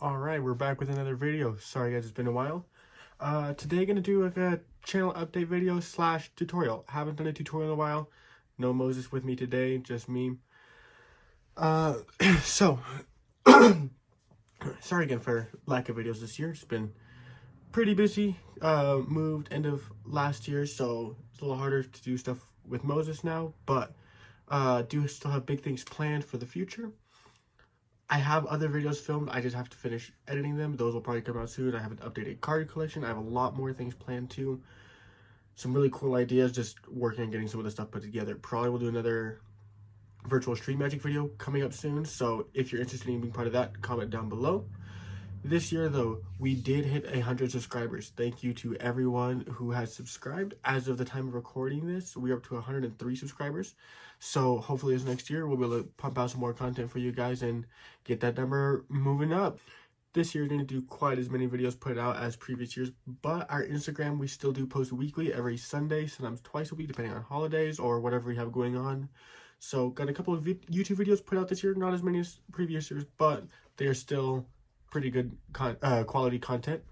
All right, we're back with another video. Sorry guys, it's been a while. Today gonna do like a channel update video slash tutorial. Haven't done a tutorial in a while. No Moses with me today, just me. So sorry again for lack of videos this year. It's been pretty busy. Moved end of last year, so it's a little harder to do stuff with Moses now, but do still have big things planned for the future. I have other videos filmed. I just have to finish editing them. Those will probably come out soon. I have an updated card collection. I have a lot more things planned too. Some really cool ideas. Just working on getting some of the stuff put together. Probably will do another virtual stream magic video coming up soon. So if you're interested in being part of that, comment down below. This year though, we did hit 100 subscribers. Thank you to everyone who has subscribed. As of the time of recording this, we're up to 103 subscribers. So hopefully this next year, we'll be able to pump out some more content for you guys and get that number moving up. This year, we're going to do quite as many videos put out as previous years, but our Instagram, we still do post weekly every Sunday, sometimes twice a week, depending on holidays or whatever we have going on. So got a couple of YouTube videos put out this year, not as many as previous years, but they are still pretty good quality content.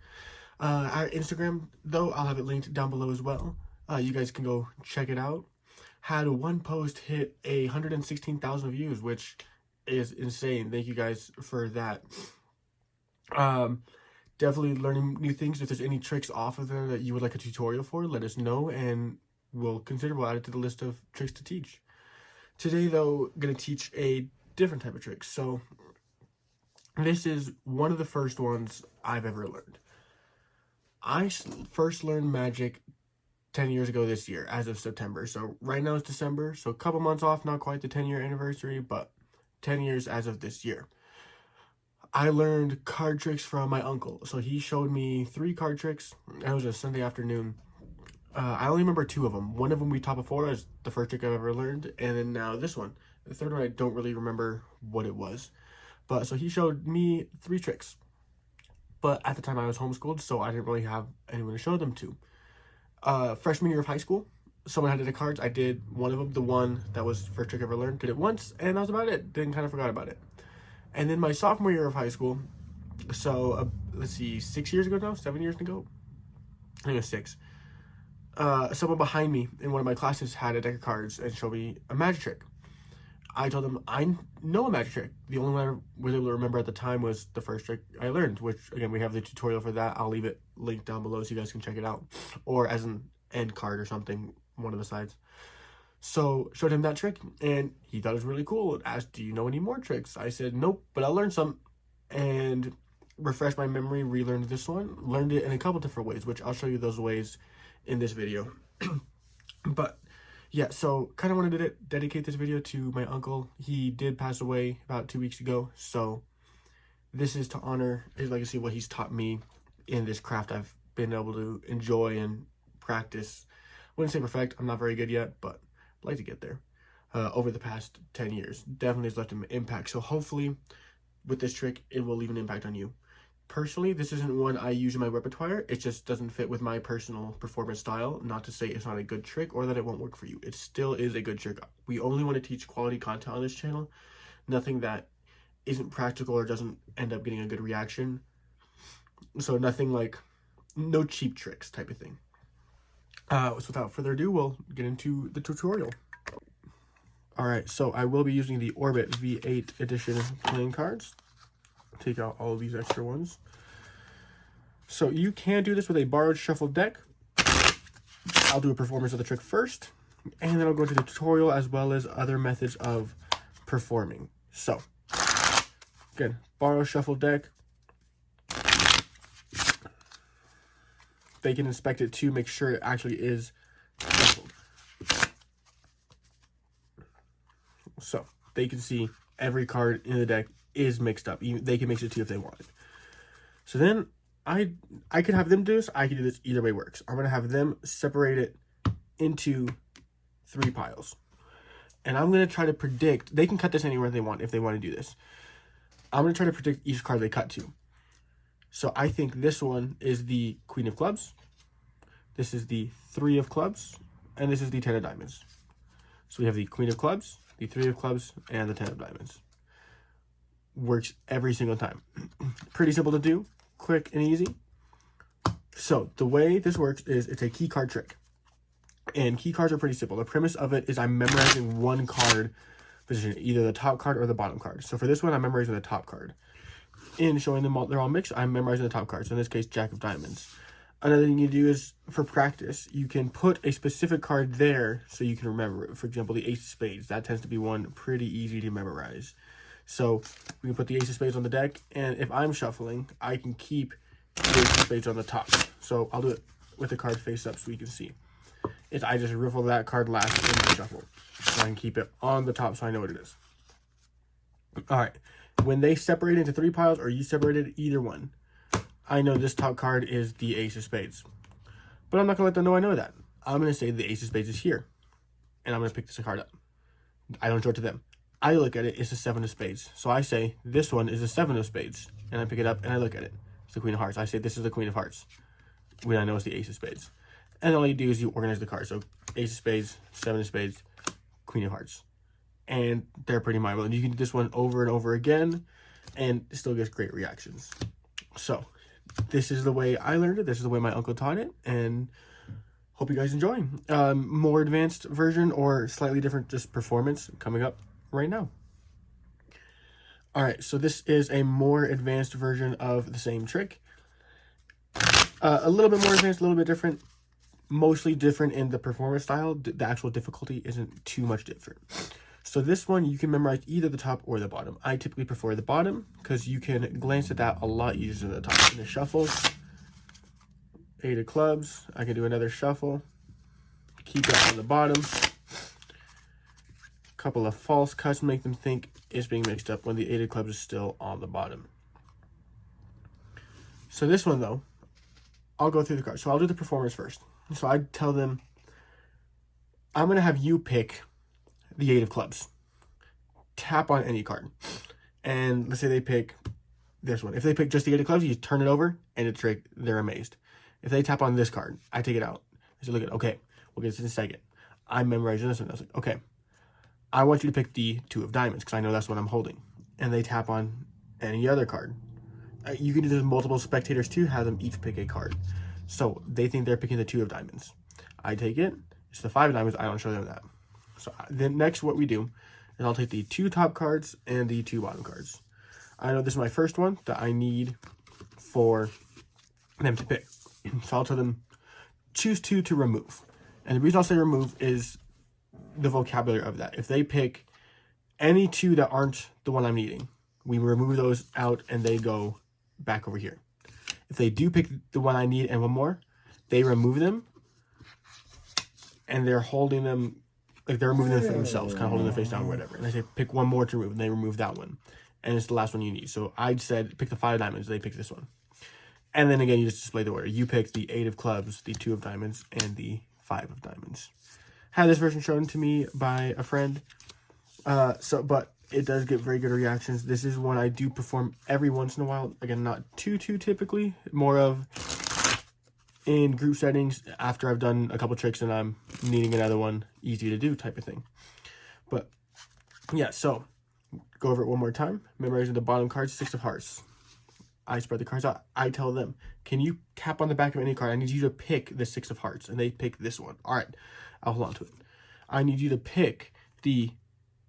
Our Instagram, though, I'll have it linked down below as well. You guys can go check it out. Had one post hit 116,000 views, which is insane. Thank you guys for that. Definitely learning new things. If there's any tricks off of there that you would like a tutorial for, let us know, and we'll add it to the list of tricks to teach. Today, though, I'm going to teach a different type of trick. So this is one of the first ones I've ever learned. I first learned magic 10 years ago this year, as of September. So right now it's December, so a couple months off, not quite the 10-year anniversary, but 10 years as of this year. I learned card tricks from my uncle. So he showed me 3 card tricks. It was a Sunday afternoon. I only remember 2 of them. One of them we taught before as the first trick I've ever learned, and then now this one. The third one I don't really remember what it was. But so he showed me 3 tricks. But at the time I was homeschooled, so I didn't really have anyone to show them to. Freshman year of high school, someone handed the cards. I did one of them, the one that was the first trick I ever learned. Did it once, and that was about it. Then kind of forgot about it. And then my sophomore year of high school, so let's see, 6 years ago now, 7 years ago, I think it was 6. Someone behind me in one of my classes had a deck of cards and showed me a magic trick. I told them I know a magic trick. The only one I was able to remember at the time was the first trick I learned, which, again, we have the tutorial for that. I'll leave it linked down below so you guys can check it out. Or as an end card or something, one of the sides. So, showed him that trick, and he thought it was really cool. Asked, do you know any more tricks? I said, nope, but I'll learn some. And refreshed my memory, relearned this one. Learned it in a couple different ways, which I'll show you those ways in this video. But yeah, so kind of wanted to dedicate this video to my uncle. He did pass away about 2 weeks ago, so this is to honor his legacy, what he's taught me in this craft I've been able to enjoy and practice. I wouldn't say perfect, I'm not very good yet, but I'd like to get there. Over the past 10 years, definitely has left an impact. So hopefully with this trick, it will leave an impact on you. Personally, this isn't one I use in my repertoire. It just doesn't fit with my personal performance style. Not to say it's not a good trick or that it won't work for you. It still is a good trick. We only want to teach quality content on this channel. Nothing that isn't practical or doesn't end up getting a good reaction. So nothing like, no cheap tricks type of thing. So without further ado, we'll get into the tutorial. Alright, so I will be using the Orbit V8 edition playing cards. Take out all of these extra ones. So you can do this with a borrowed shuffled deck. I'll do a performance of the trick first, and then I'll go into the tutorial as well as other methods of performing. So, again, borrow shuffled deck. They can inspect it to make sure it actually is shuffled. So, they can see every card in the deck is mixed up. They can mix it too if they want. So then I could have them do this. I could do this. Either way works. I'm going to have them separate it into 3 piles. And I'm going to try to predict. They can cut this anywhere they want if they want to do this. I'm going to try to predict each card they cut to. So I think this one is the Queen of Clubs. This is the 3 of Clubs. And this is the 10 of Diamonds. So we have the Queen of Clubs, the 3 of Clubs, and the 10 of Diamonds. Works every single time. pretty simple to do, quick and easy. So the way this works is it's a key card trick. And key cards are pretty simple. The premise of it is I'm memorizing one card position, either the top card or the bottom card. So for this one, I'm memorizing the top card. In showing them all, they're all mixed, I'm memorizing the top card. So in this case, Jack of Diamonds. Another thing you do is, for practice, you can put a specific card there so you can remember it. For example, the Ace of Spades. That tends to be one pretty easy to memorize. So we can put the Ace of Spades on the deck, and if I'm shuffling, I can keep the Ace of Spades on the top. So I'll do it with the card face up so you can see. I just riffle that card last in the shuffle. So I can keep it on the top so I know what it is. Alright, when they separate into 3 piles, or you separated either one, I know this top card is the Ace of Spades. But I'm not going to let them know I know that. I'm going to say the Ace of Spades is here. And I'm going to pick this card up. I don't show it to them. I look at it, it's the 7 of Spades. So I say, this one is the 7 of Spades. And I pick it up and I look at it. It's the Queen of Hearts. I say, this is the Queen of Hearts. When I know it's the Ace of Spades. And all you do is you organize the cards. So Ace of Spades, 7 of Spades, Queen of Hearts. And they're pretty mind-blowing. You can do this one over and over again, and it still gets great reactions. So this is the way I learned it. This is the way my uncle taught it, and hope you guys enjoy. More advanced version or slightly different just performance coming up right now. All right, so this is a more advanced version of the same trick. A little bit more advanced, a little bit different. Mostly different in the performance style. The actual difficulty isn't too much different. So this one, you can memorize either the top or the bottom. I typically prefer the bottom because you can glance at that a lot easier than the top. In the shuffle, 8 of clubs. I can do another shuffle. Keep it on the bottom. A couple of false cuts make them think it's being mixed up when the 8 of clubs is still on the bottom. So this one, though, I'll go through the cards. So I'll do the performance first. So I tell them, I'm going to have you pick the 8 of clubs. Tap on any card. And let's say they pick this one. If they pick just the 8 of clubs, you turn it over, and it's trick. They're amazed. If they tap on this card, I take it out. I say, look at, okay, we'll get this in a second. I'm memorizing this one. I was like, okay, I want you to pick the 2 of diamonds because I know that's what I'm holding. And they tap on any other card. You can do this with multiple spectators too, have them each pick a card. So they think they're picking the 2 of diamonds. I take it. It's the 5 of diamonds. I don't show them that. So then next what we do is I'll take the 2 top cards and the 2 bottom cards. I know this is my first one that I need for them to pick. So I'll tell them, choose 2 to remove. And the reason I'll say remove is the vocabulary of that. If they pick any 2 that aren't the one I'm needing, we remove those out and they go back over here. If they do pick the one I need and one more, they remove them and they're holding them, like they're removing them for themselves, kind of holding their face down or whatever. And I say, pick one more to remove, and they remove that one. And it's the last one you need. So I said, pick the 5 of diamonds, they pick this one. And then again, you just display the order. You pick the 8 of clubs, the 2 of diamonds, and the 5 of diamonds. Had this version shown to me by a friend. But it does get very good reactions. This is one I do perform every once in a while. Again, not too typically. More of in group settings after I've done a couple tricks and I'm needing another one easy to do type of thing. But yeah, so go over it one more time. Memorizing the bottom cards, 6 of hearts. I spread the cards out. I tell them, can you tap on the back of any card? I need you to pick the 6 of hearts. And they pick this one. All right, I'll hold on to it. I need you to pick the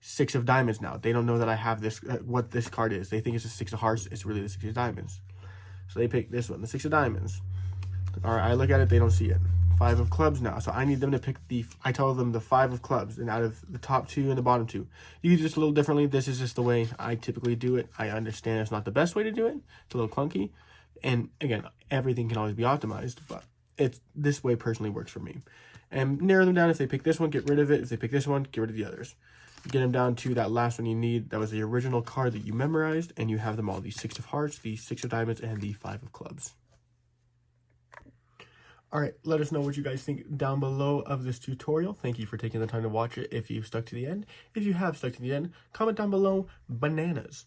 6 of diamonds now. They don't know that I have this, what this card is. They think it's a 6 of hearts. It's really the 6 of diamonds. So they pick this one, the 6 of diamonds. All right, I look at it. They don't see it. 5 of clubs now. So I need them to pick I tell them the 5 of clubs. And out of the top 2 and the bottom 2. You can do this a little differently. This is just the way I typically do it. I understand it's not the best way to do it. It's a little clunky. And again, everything can always be optimized. But this way personally works for me. And narrow them down. If they pick this one, get rid of it. If they pick this one, get rid of the others. Get them down to that last one you need. That was the original card that you memorized, and you have them all. The 6 of hearts, the 6 of diamonds, and the 5 of clubs. All right, let us know what you guys think down below of this tutorial. Thank you for taking the time to watch it if you've stuck to the end. If you have stuck to the end, comment down below bananas.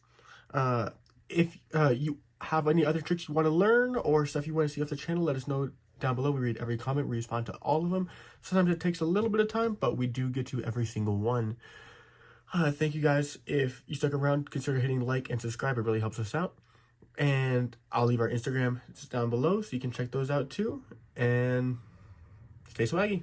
If you have any other tricks you want to learn or stuff you want to see off the channel, let us know down below. We read every comment. We respond to all of them. Sometimes it takes a little bit of time, but we do get to every single one. Thank you guys. If you stuck around, consider hitting like and subscribe. It really helps us out. And I'll leave our Instagram just down below so you can check those out too. And stay swaggy.